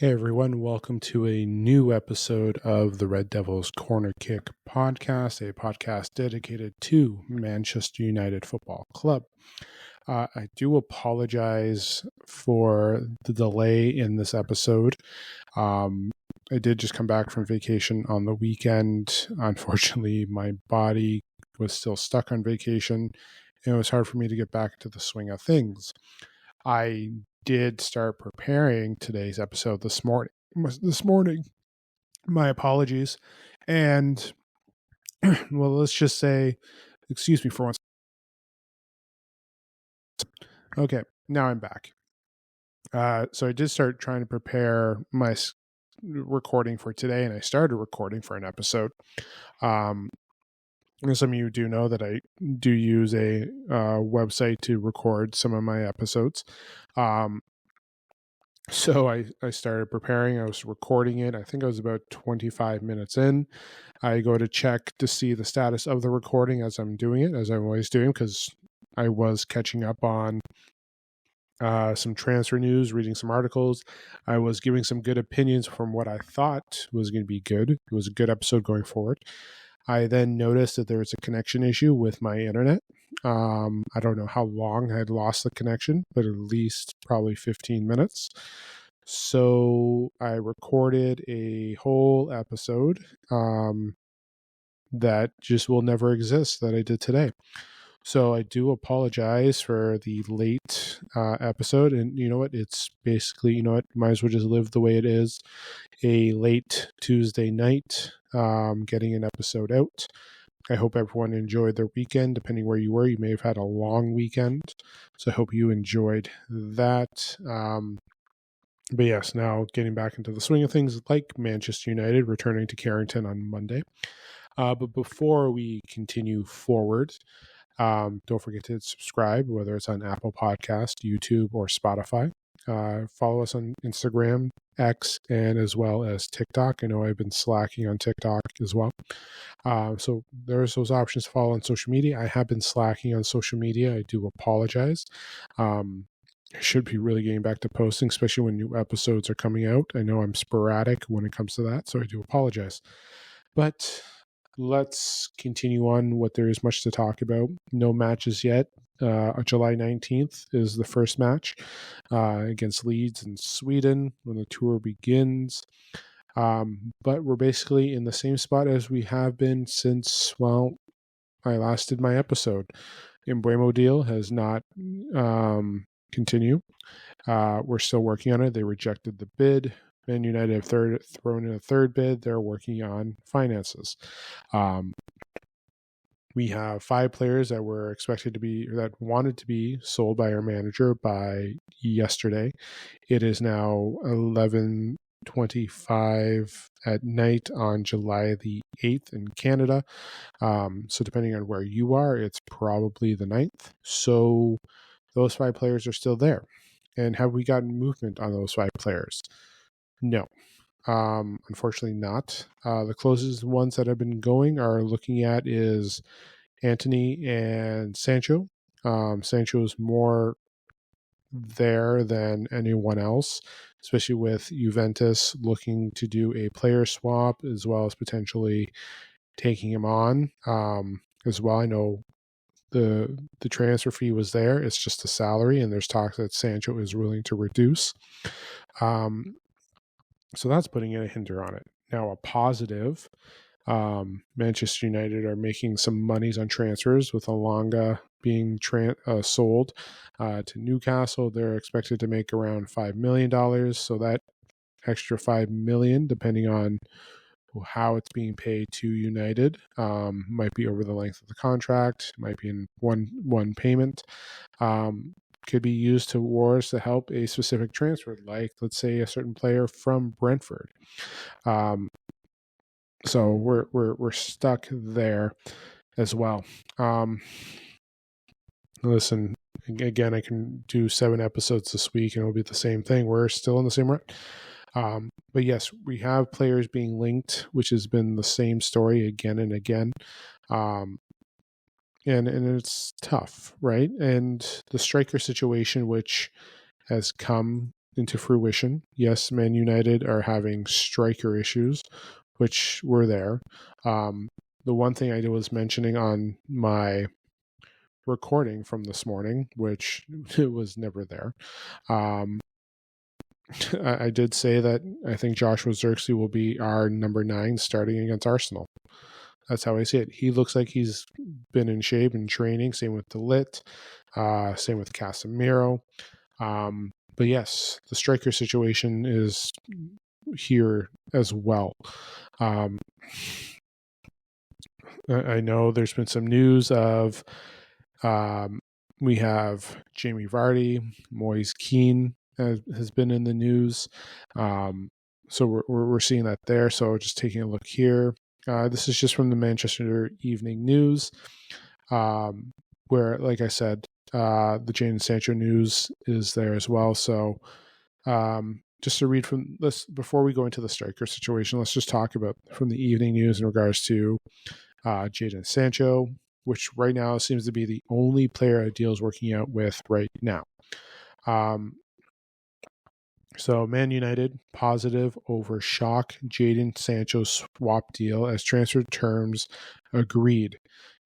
Hey everyone, welcome to a new episode of the Red Devils Corner Kick podcast, a podcast dedicated to Manchester United Football Club. I do apologize for the delay in this episode. I did just come back from vacation on the weekend. Unfortunately, my body was still stuck on vacation, and it was hard for me to get back to the swing of things. I did start preparing today's episode this morning. My apologies. And well, let's just say, excuse me for once. Okay, now I'm back. So I did start trying to prepare my recording for today, and I started recording for an episode. And some of you do know that I do use a website to record some of my episodes. So I started preparing. I was recording it. I think I was about 25 minutes in. I go to check to see the status of the recording as I'm doing it, as I'm always doing, because I was catching up on some transfer news, reading some articles. I was giving some good opinions from what I thought was going to be good. It was a good episode going forward. I then noticed that there was a connection issue with my internet. I don't know how long I had lost the connection, but at least probably 15 minutes. So I recorded a whole episode that just will never exist that I did today. So I do apologize for the late episode. And you know what? It's basically, might as well just live the way it is. A late Tuesday night, getting an episode out. I hope everyone enjoyed their weekend, depending where you were. You may have had a long weekend. So I hope you enjoyed that. But yes, now getting back into the swing of things, like Manchester United returning to Carrington on Monday. But before we continue forward, don't forget to subscribe, whether it's on Apple Podcast, YouTube, or Spotify. Follow us on Instagram, X, and as well as TikTok. I know I've been slacking on TikTok as well. So there's those options to follow on social media. I have been slacking on social media. I do apologize. I should be really getting back to posting, especially when new episodes are coming out. I know I'm sporadic when it comes to that, so I do apologize. But let's continue on what there is much to talk about. No matches yet. July 19th is the first match against Leeds in Sweden when the tour begins. But we're basically in the same spot as we have been since, well, I last did my episode. Embuemo deal has not continued. We're still working on it. They rejected the bid. Man United have thrown in a third bid. They're working on finances. We have 5 players that were expected to be, or that wanted to be sold by our manager by yesterday. It is now 11:25 at night on July the 8th in Canada. So depending on where you are, it's probably the 9th. So those 5 players are still there. And have we gotten movement on those 5 players? No. Unfortunately not. The closest ones that have been going are looking at is Anthony and Sancho. Sancho is more there than anyone else, especially with Juventus looking to do a player swap as well as potentially taking him on as well. I know the transfer fee was there. It's just a salary, and there's talk that Sancho is willing to reduce. So that's putting a hinder on it. Now, a positive, Manchester United are making some monies on transfers with Alanga being sold to Newcastle. They're expected to make around $5 million. So that extra $5 million, depending on how it's being paid to United, might be over the length of the contract, might be in one payment. Could be used towards to help a specific transfer, like let's say a certain player from Brentford. So we're stuck there as well. Listen, again, I can do 7 episodes this week, and it'll be the same thing. We're still in the same rut. But yes, we have players being linked, which has been the same story again and again. And it's tough, right? And the striker situation, which has come into fruition. Yes, Man United are having striker issues, which were there. The one thing I was mentioning on my recording from this morning, which it was never there, I did say that I think Joshua Zirkzee will be our number 9 starting against Arsenal. That's how I see it. He looks like he's been in shape and training. Same with DeLitt. Same with Casemiro. But yes, the striker situation is here as well. I know there's been some news of we have Jamie Vardy, Moise Keane has been in the news. So we're seeing that there. So just taking a look here. This is just from the Manchester Evening News, where, like I said, the Jadon Sancho news is there as well. So just to read from this, before we go into the striker situation, let's just talk about from the evening news in regards to Jadon Sancho, which right now seems to be the only player a deal is working out with right now. So Man United positive over shock Jadon Sancho swap deal as transfer terms agreed.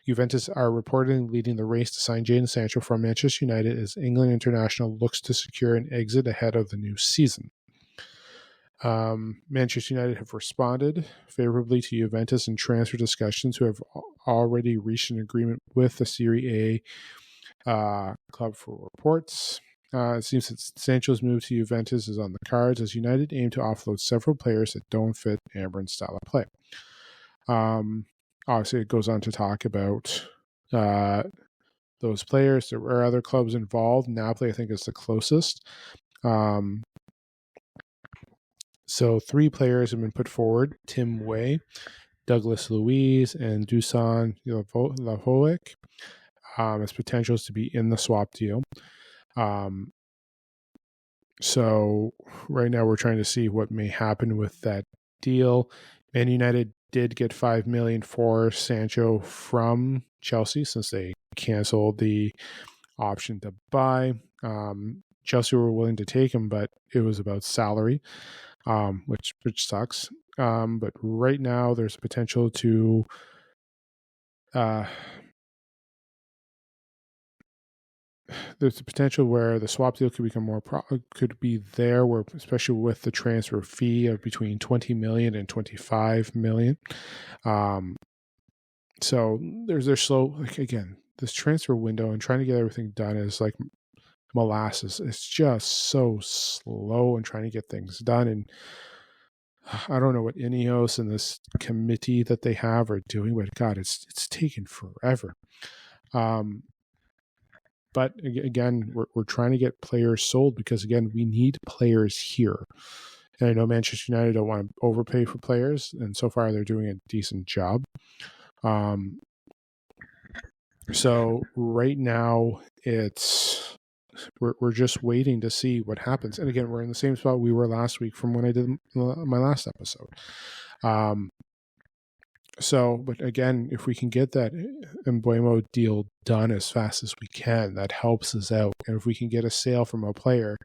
Juventus are reportedly leading the race to sign Jadon Sancho from Manchester United as England international looks to secure an exit ahead of the new season. Manchester United have responded favorably to Juventus in transfer discussions, who have already reached an agreement with the Serie A club for reports. It seems that Sancho's move to Juventus is on the cards as United aim to offload several players that don't fit Amorim's style of play. Obviously, it goes on to talk about those players. There were other clubs involved. Napoli, I think, is the closest. So 3 players have been put forward: Tim Way, Douglas Luiz, and Dusan Lahovic as potentials to be in the swap deal. So right now we're trying to see what may happen with that deal. Man United did get $5 million for Sancho from Chelsea since they canceled the option to buy. Chelsea were willing to take him, but it was about salary, which sucks. But right now there's a potential to there's a potential where the swap deal could become more could be there, where especially with the transfer fee of between 20 million and 25 million. So there's slow, like, again, this transfer window and trying to get everything done is like molasses. It's just so slow and trying to get things done. And I don't know what Ineos and this committee that they have are doing, but God, it's taken forever. But again, we're trying to get players sold because, again, we need players here. And I know Manchester United don't want to overpay for players, and so far they're doing a decent job. So right now we're just waiting to see what happens. And again, we're in the same spot we were last week from when I did my last episode. So, but again, if we can get that Mbeumo deal done as fast as we can, that helps us out. And if we can get a sale from a player,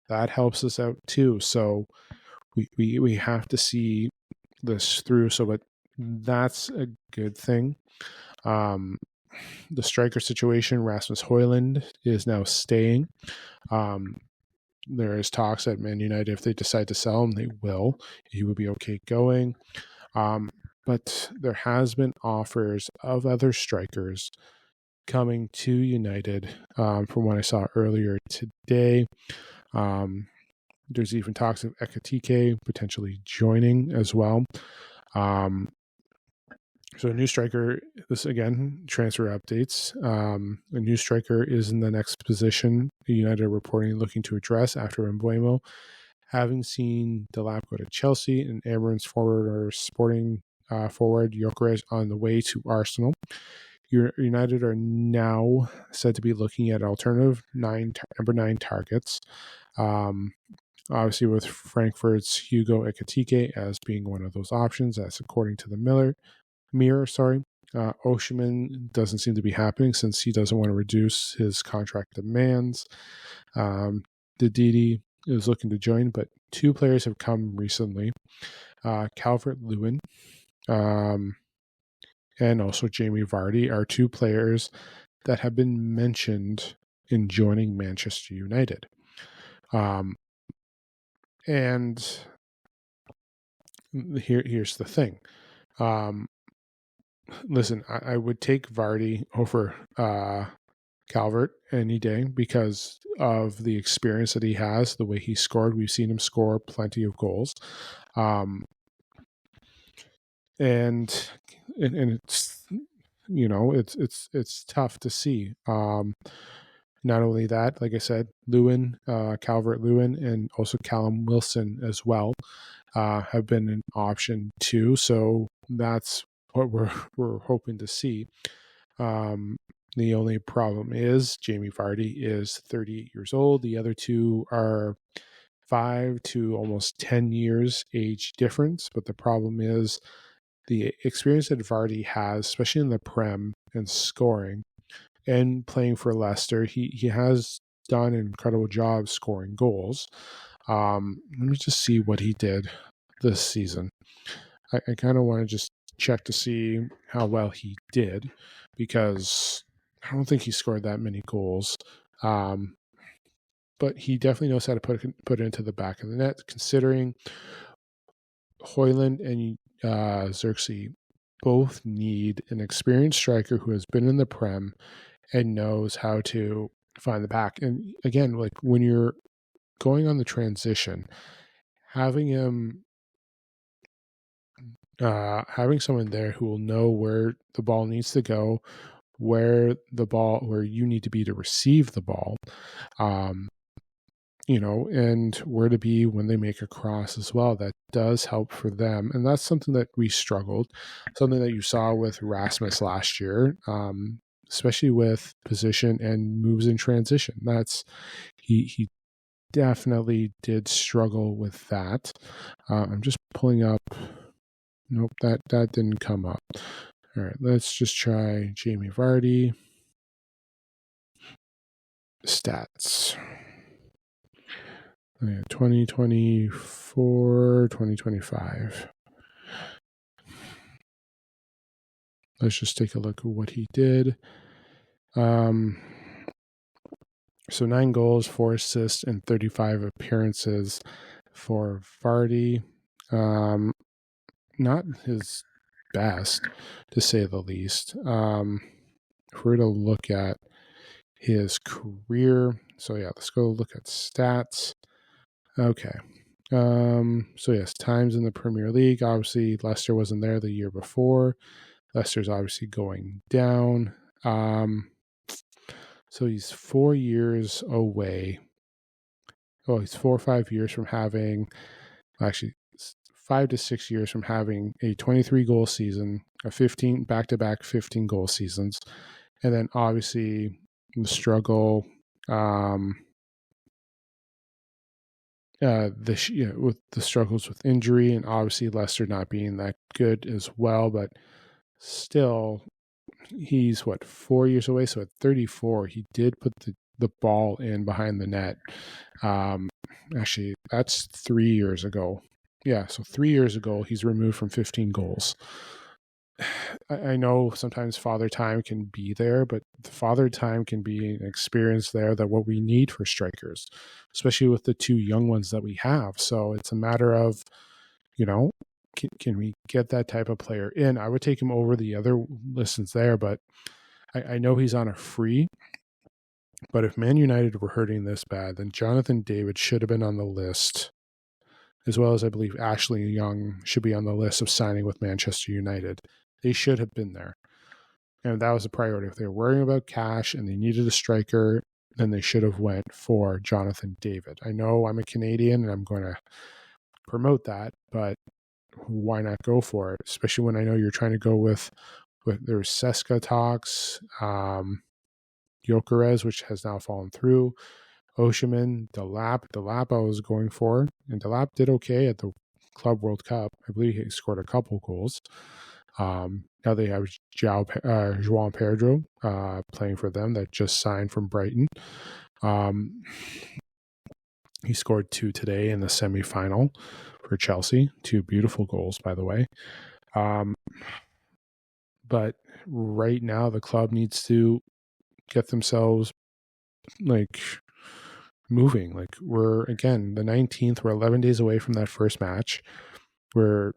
that helps us out too. So we have to see this through. So, but that's a good thing. The striker situation, Rasmus Højlund is now staying. There is talks at Man United, if they decide to sell him, they will. He would be okay going. But there has been offers of other strikers coming to United from what I saw earlier today. There's even talks of Ekitike potentially joining as well. So a new striker, this again, transfer updates. A new striker is in the next position United are reporting looking to address after Mbeumo, having seen Delap go to Chelsea and Amorim's sporting forward Gyökeres on the way to Arsenal. United are now said to be looking at alternative number 9 targets. Obviously, with Frankfurt's Hugo Ekitike as being one of those options, that's according to the Mirror. Osimhen doesn't seem to be happening since he doesn't want to reduce his contract demands. Ndidi is looking to join, but 2 players have come recently. Calvert-Lewin and also Jamie Vardy are 2 players that have been mentioned in joining Manchester United. And here's the thing. Listen, I would take Vardy over Calvert any day because of the experience that he has, the way he scored. We've seen him score plenty of goals. And it's, it's tough to see. Not only that, like I said, Calvert-Lewin, and also Callum Wilson as well have been an option too. So that's what we're hoping to see. The only problem is Jamie Vardy is 38 years old. The other 2 are 5 to almost 10 years age difference. But the problem is the experience that Vardy has, especially in the Prem and scoring and playing for Leicester, he has done an incredible job scoring goals. Let me just see what he did this season. I kind of want to just check to see how well he did, because I don't think he scored that many goals. But he definitely knows how to put it into the back of the net, considering Højlund and Xerxes both need an experienced striker who has been in the Prem and knows how to find the back. And again, like when you're going on the transition, having someone there who will know where the ball needs to go, where you need to be to receive the ball, and where to be when they make a cross as well. That does help for them. And that's something that we struggled, something that you saw with Rasmus last year, especially with position and moves in transition. He definitely did struggle with that. I'm just pulling up. Nope, that didn't come up. All right, let's just try Jamie Vardy. Stats. 2024, 2025. Let's just take a look at what he did. So 9 goals, 4 assists, and 35 appearances for Vardy. Not his best, to say the least. If we're to look at his career, so yeah, let's go look at stats. Okay. So yes, times in the Premier League. Obviously, Leicester wasn't there the year before. Leicester's obviously going down. So he's 4 years away. Well, he's 4 or 5 years from having, actually 5 to 6 years from having a 23 goal season, a 15 back-to-back 15 goal seasons, and then obviously the struggle with the struggles with injury, and obviously Leicester not being that good as well. But still, he's 4 years away. So at 34, he did put the ball in behind the net. Actually, that's 3 years ago. Yeah, so 3 years ago, he's removed from 15 goals. I know sometimes father time can be there, but the father time can be an experience there that what we need for strikers, especially with the 2 young ones that we have. So it's a matter of, can we get that type of player in? I would take him over the other listens there, but I know he's on a free. But if Man United were hurting this bad, then Jonathan David should have been on the list, as well as I believe Ashley Young should be on the list of signing with Manchester United. They should have been there. And that was a priority. If they were worrying about cash and they needed a striker, then they should have went for Jonathan David. I know I'm a Canadian and I'm going to promote that, but why not go for it? Especially when I know you're trying to go with there's Seska talks, Gyökeres, which has now fallen through, Osimhen, Delap I was going for, and Delap did okay at the Club World Cup. I believe he scored a couple goals. Now they have João Pedro playing for them that just signed from Brighton. He scored 2 today in the semifinal for Chelsea. 2 beautiful goals, by the way. But right now, the club needs to get themselves moving. We're again the 19th. We're 11 days away from that first match. We're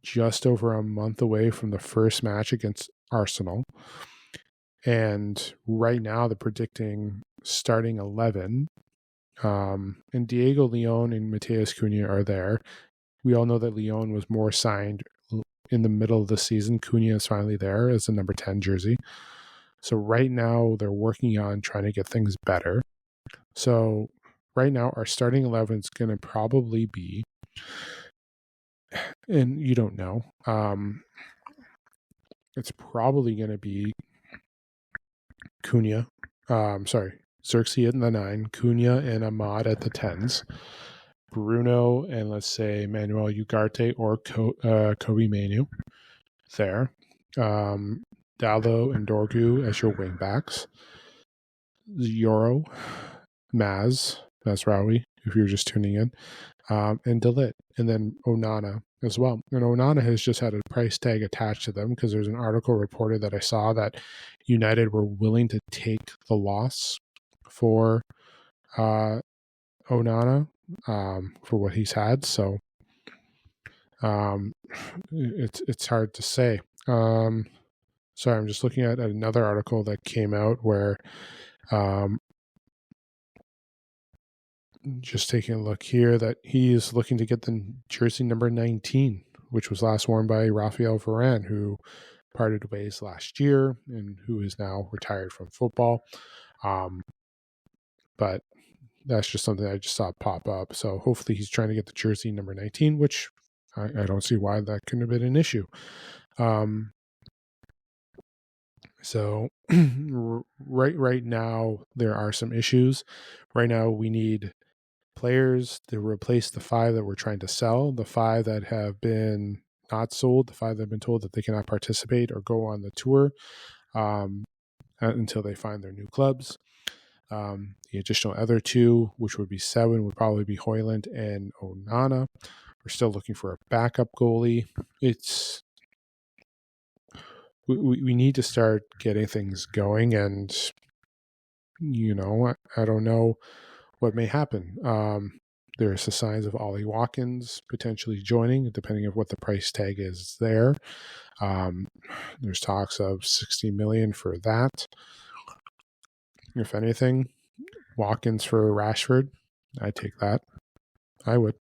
just over a month away from the first match against Arsenal. And right now, they're predicting starting 11. And Diego Leon and Mateus Cunha are there. We all know that Leon was more signed in the middle of the season. Cunha is finally there as the number 10 jersey. So right now, they're working on trying to get things better. So right now, our starting 11 is going to probably be, and you don't know, it's probably going to be Cunha. Xerxes in the 9, Cunha and Ahmad at the 10s, Bruno and let's say Manuel Ugarte or Kobe Manu there. Dallo and Dorgu as your wing backs. Yoro, Mazraoui, if you're just tuning in, and Dalit, and then Onana as well. And Onana has just had a price tag attached to them because there's an article reported that I saw that United were willing to take the loss for Onana for what he's had. So it's hard to say. Sorry, I'm just looking at another article that came out where just taking a look here that he is looking to get the jersey number 19, which was last worn by Raphael Varane, who parted ways last year and who is now retired from football. But that's just something I just saw pop up. So hopefully he's trying to get the jersey number 19, which I don't see why that couldn't have been an issue. So right now there are some issues. Right now we need players to replace the 5 that we're trying to sell, the 5 that have been not sold, the 5 that have been told that they cannot participate or go on the tour until they find their new clubs. The additional other 2, which would be 7, would probably be Højlund and Onana. We're still looking for a backup goalie. We need to start getting things going, and I don't know what may happen. There's the signs of Ollie Watkins potentially joining, depending on what the price tag is there. There's talks of 60 million for that. If anything, Watkins for Rashford, I'd take that. I would.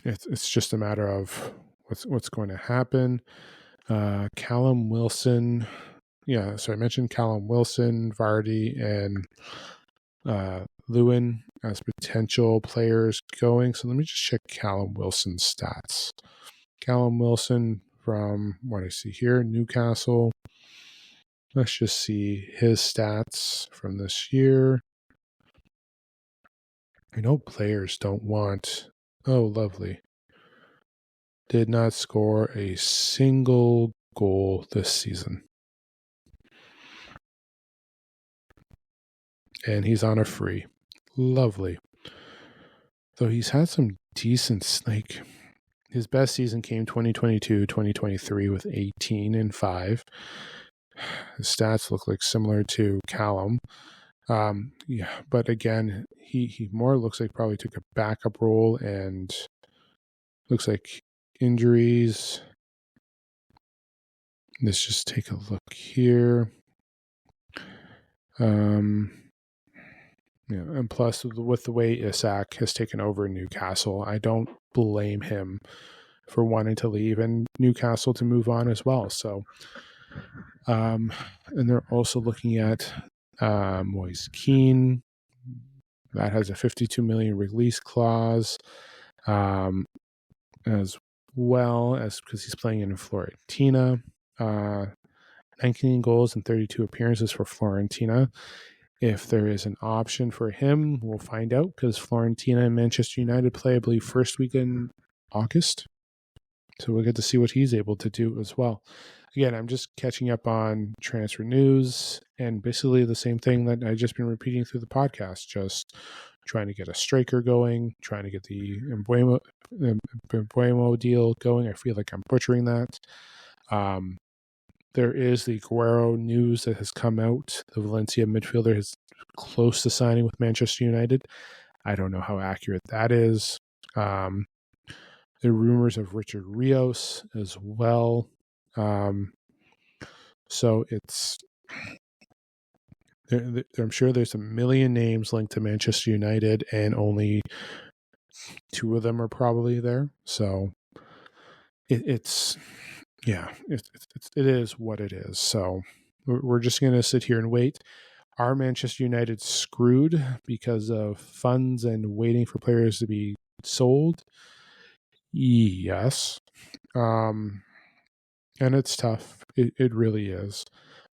It's just a matter of what's going to happen. Callum Wilson. Yeah, so I mentioned Callum Wilson, Vardy, and Lewin as potential players going. So let me just check Callum Wilson's stats. Callum Wilson from what I see here, Newcastle. Let's just see his stats from this year. I know players don't want... Oh, lovely. Did not score a single goal this season. And he's on a free. Lovely. Though he's had some decent, his best season came 2022-2023 with 18 and 5. His stats look like similar to Callum. But again, he more looks like probably took a backup role and looks like injuries. Let's just take a look here. And plus with the way Isak has taken over Newcastle, I don't blame him for wanting to leave and Newcastle to move on as well. So, and they're also looking at Moise Kean. That has a 52 million release clause, as well as because he's playing in Fiorentina. 19 goals and 32 appearances for Fiorentina. If there is an option for him, we'll find out because Fiorentina and Manchester United play, I believe, first week in August. So we'll get to see what he's able to do as well. again, I'm just catching up on transfer news and basically the same thing that I've just been repeating through the podcast, just trying to get a striker going, trying to get the Embuemo deal going. I feel like I'm butchering that. There is the Guerrero news that has come out. The Valencia midfielder is close to signing with Manchester United. I don't know how accurate that is. The rumors of Richard Rios as well. So it's, I'm sure there's a million names linked to Manchester United, and only two of them are probably there. So it is what it is. So we're just going to sit here and wait. Are Manchester United screwed because of funds and waiting for players to be sold? Yes. And it's tough. It really is.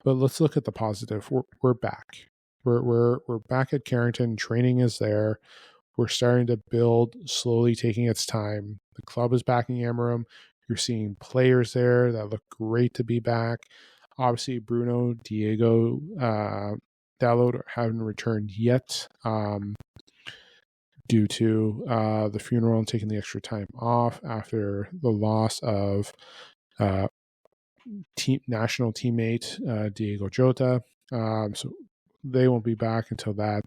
But let's look at the positive. We're back. We're back at Carrington. Training is there. We're starting to build, slowly taking its time. The club is backing Amarim. You're seeing players there that look great to be back. Obviously, Bruno, Diego, Dalot haven't returned yet due to the funeral and taking the extra time off after the loss of national teammate Diego Jota. So they won't be back until that.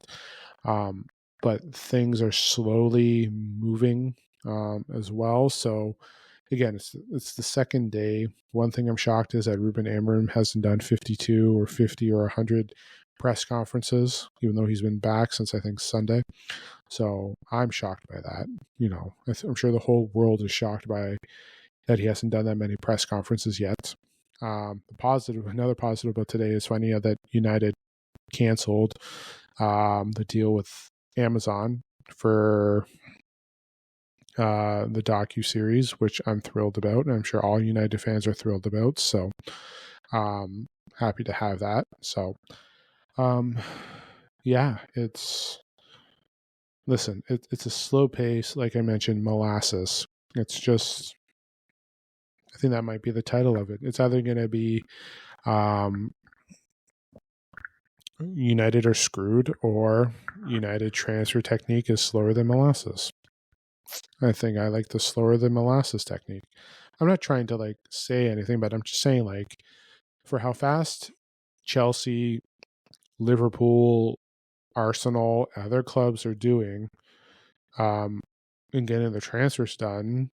But things are slowly moving as well. So again, it's the second day. One thing I'm shocked is that Ruben Amorim hasn't done 52 or 50 or 100 press conferences, even though he's been back since I think Sunday. So I'm shocked by that. I'm sure the whole world is shocked by that he hasn't done that many press conferences yet. Another positive about today is finding out that United canceled the deal with Amazon for the docu-series, which I'm thrilled about, and I'm sure all United fans are thrilled about. So happy to have that. So it's a slow pace, like I mentioned, molasses. It's just, I think that might be the title of it. It's either going to be United are screwed, or United transfer technique is slower than molasses. I think I like the slower than molasses technique. I'm not trying to say anything, but I'm just saying for how fast Chelsea, Liverpool, Arsenal, other clubs are doing and getting the transfers done,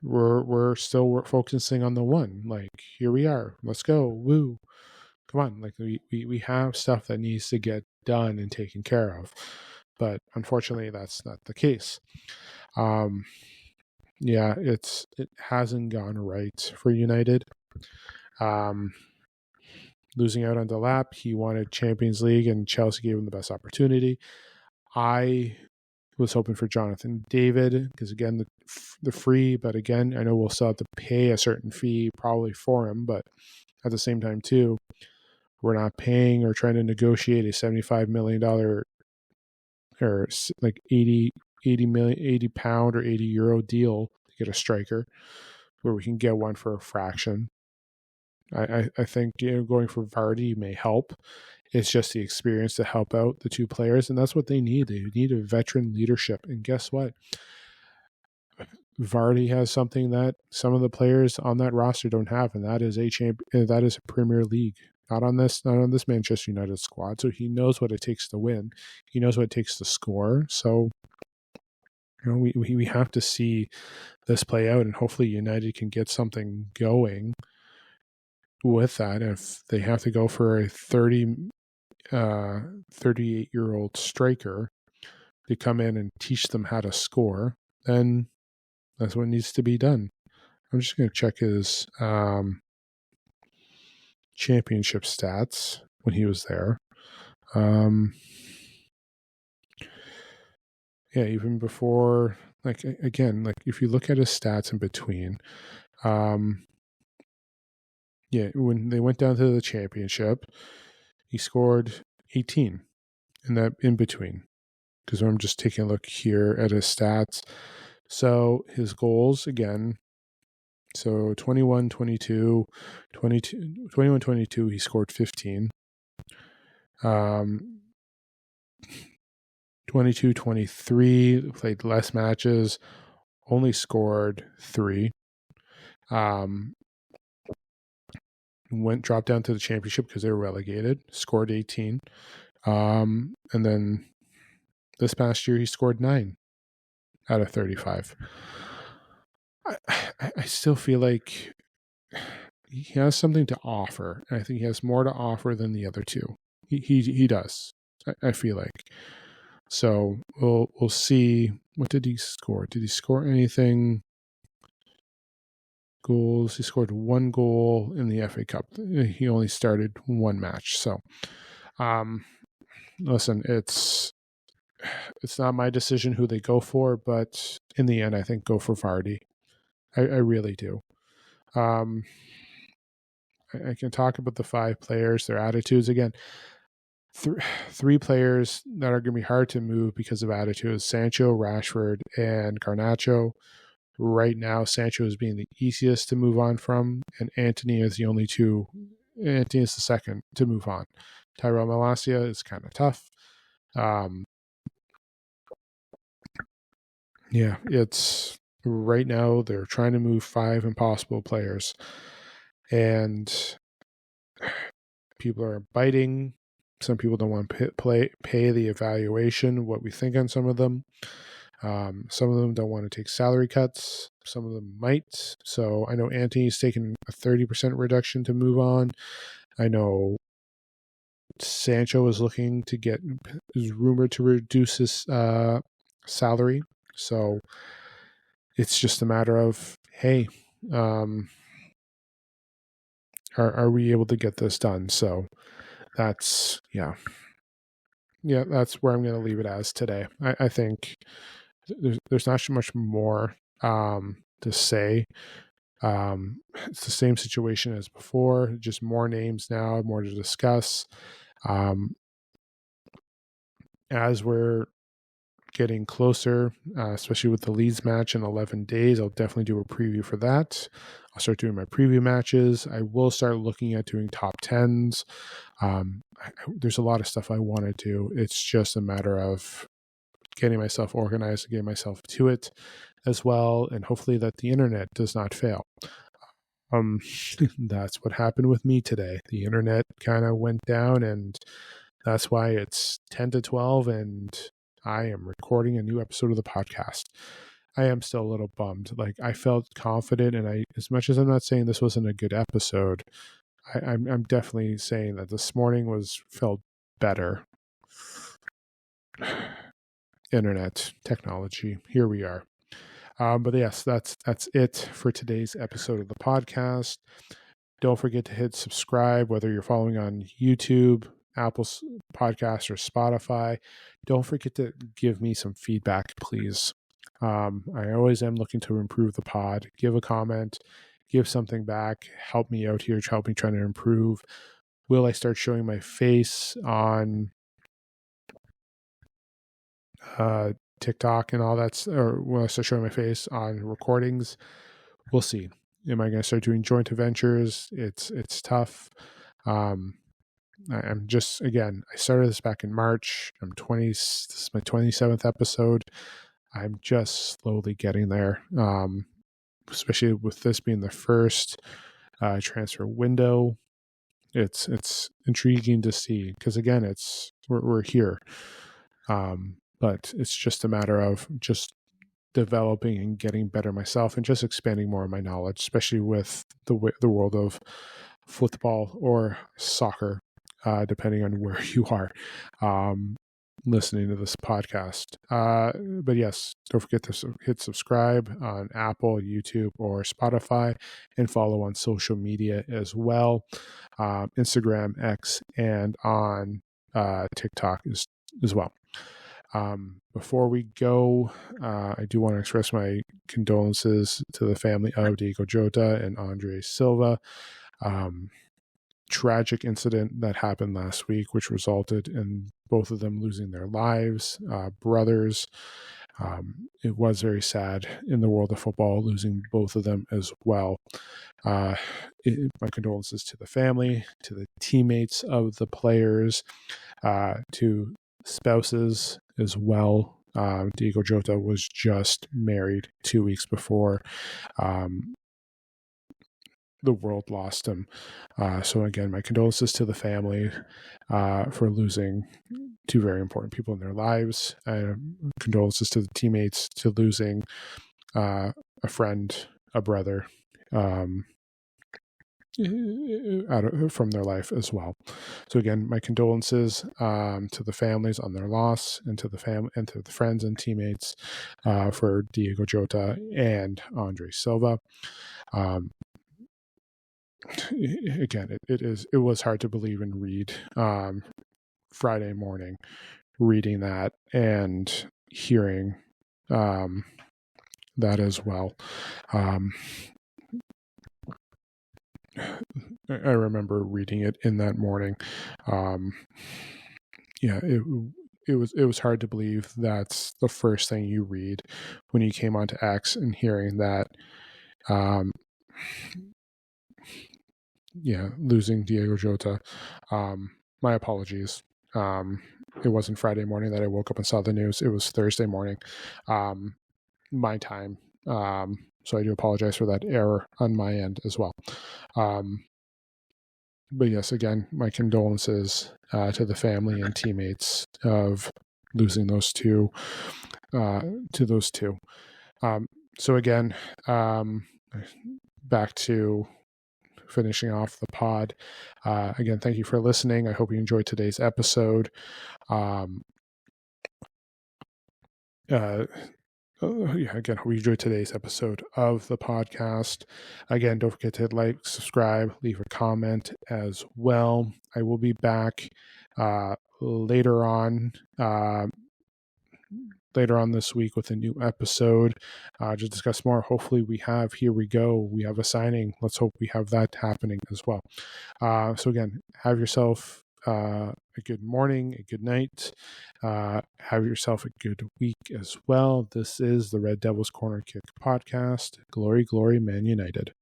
we're still focusing on the one. Here we are. Let's go. Woo. Come on. We have stuff that needs to get done and taken care of. But unfortunately, that's not the case. It hasn't gone right for United. Losing out on Delap, he wanted Champions League, and Chelsea gave him the best opportunity. I was hoping for Jonathan David because, again, the free, but again, I know we'll still have to pay a certain fee probably for him, but at the same time too, we're not paying or trying to negotiate a $75 million or 80 pound or 80 euro deal to get a striker where we can get one for a fraction. I think going for Vardy may help. It's just the experience to help out the two players, and that's what they need. They need a veteran leadership. And guess what? Vardy has something that some of the players on that roster don't have, and that is a Premier League. Not on this Manchester United squad. So he knows what it takes to win. He knows what it takes to score. So we have to see this play out, and hopefully United can get something going with that. If they have to go for a 38-year-old striker to come in and teach them how to score, then that's what needs to be done. I'm just going to check his championship stats when he was there. Even before, if you look at his stats in between, when they went down to the championship, he scored 18 in between. Because I'm just taking a look here at his stats. So his goals, again, So 21-22, 21-22, he scored 15. 22-23, played less matches, only scored 3. Dropped down to the championship because they were relegated, scored 18. And then this past year, he scored 9 out of 35. I still feel like he has something to offer. And I think he has more to offer than the other two. He does. I feel like. So we'll see. What did he score? Did he score anything? Goals. He scored 1 goal in the FA Cup. He only started 1 match. So, listen, it's not my decision who they go for, but in the end, I think go for Vardy. I really do. I can talk about the 5 players, their attitudes again. 3 players that are going to be hard to move because of attitudes: Sancho, Rashford, and Garnacho. Right now, Sancho is being the easiest to move on from, and Antony is the only two. Antony is the second to move on. Tyrell Malacia is kind of tough. Yeah, it's right now they're trying to move 5 impossible players, and people are biting. Some people don't want to pay the evaluation, what we think on some of them. Some of them don't want to take salary cuts. Some of them might. So I know Antony's taken a 30% reduction to move on. I know Sancho is rumored to reduce his salary. So it's just a matter of, hey, are we able to get this done? So that's, that's where I'm going to leave it as today. I think there's not much more to say. It's the same situation as before, just more names now, more to discuss. As we're getting closer, especially with the Leeds match in 11 days, I'll definitely do a preview for that. I'll start doing my preview matches. I will start looking at doing top 10s. There's a lot of stuff I want to do. It's just a matter of getting myself organized, getting myself to it as well, and hopefully that the internet does not fail. That's what happened with me today. The internet kind of went down, and that's why it's 10 to 12, and I am recording a new episode of the podcast. I am still a little bummed. Like, I felt confident, and as much as I'm not saying this wasn't a good episode, I'm definitely saying that this morning felt better. Internet technology. Here we are. But yes, that's it for today's episode of the podcast. Don't forget to hit subscribe, whether you're following on YouTube, Apple Podcasts, or Spotify. Don't forget to give me some feedback, please. I always am looking to improve the pod. Give a comment, give something back, help me out here, help me trying to improve. Will I start showing my face on TikTok and all that, or will I start showing my face on recordings? We'll see. Am I going to start doing joint ventures? It's tough. I'm just, again, I started this back in March. This is my 27th episode. I'm just slowly getting there. Especially with this being the first transfer window. It's intriguing to see, because again, we're here. But it's just a matter of just developing and getting better myself, and just expanding more of my knowledge, especially with the world of football or soccer, depending on where you are listening to this podcast. But yes, don't forget to hit subscribe on Apple, YouTube, or Spotify, and follow on social media as well, Instagram, X, and on TikTok as well. Before we go, I do want to express my condolences to the family of Diego Jota and Andre Silva. Tragic incident that happened last week, which resulted in both of them losing their lives. Brothers. It was very sad in the world of football, losing both of them as well. My condolences to the family, to the teammates of the players, to spouses as well. Diego Jota was just married 2 weeks before the world lost him. So again, my condolences to the family for losing two very important people in their lives. Condolences to the teammates to losing a friend, a brother, from their life as well. So again, my condolences to the families on their loss, and to the family and to the friends and teammates for Diego Jota and Andre Silva. Again, it was hard to believe and read Friday morning, reading that and hearing that as well. I remember reading it in that morning. It was hard to believe that's the first thing you read when you came onto X, and hearing that losing Diego Jota. My apologies. It wasn't Friday morning that I woke up and saw the news. It was Thursday morning, my time. So I do apologize for that error on my end as well. But yes, again, my condolences to the family and teammates of losing those two. So again, back to finishing off the pod. Again, thank you for listening. I hope you enjoyed today's episode. Again, hope you enjoyed today's episode of the podcast. Again, don't forget to like, subscribe, leave a comment as well. I will be back later on this week with a new episode to discuss more. Hopefully we have a signing. Let's hope we have that happening as well. So again, have yourself a good morning, a good night. Have yourself a good week as well. This is the Red Devils Corner Kick podcast. Glory, glory, Man United.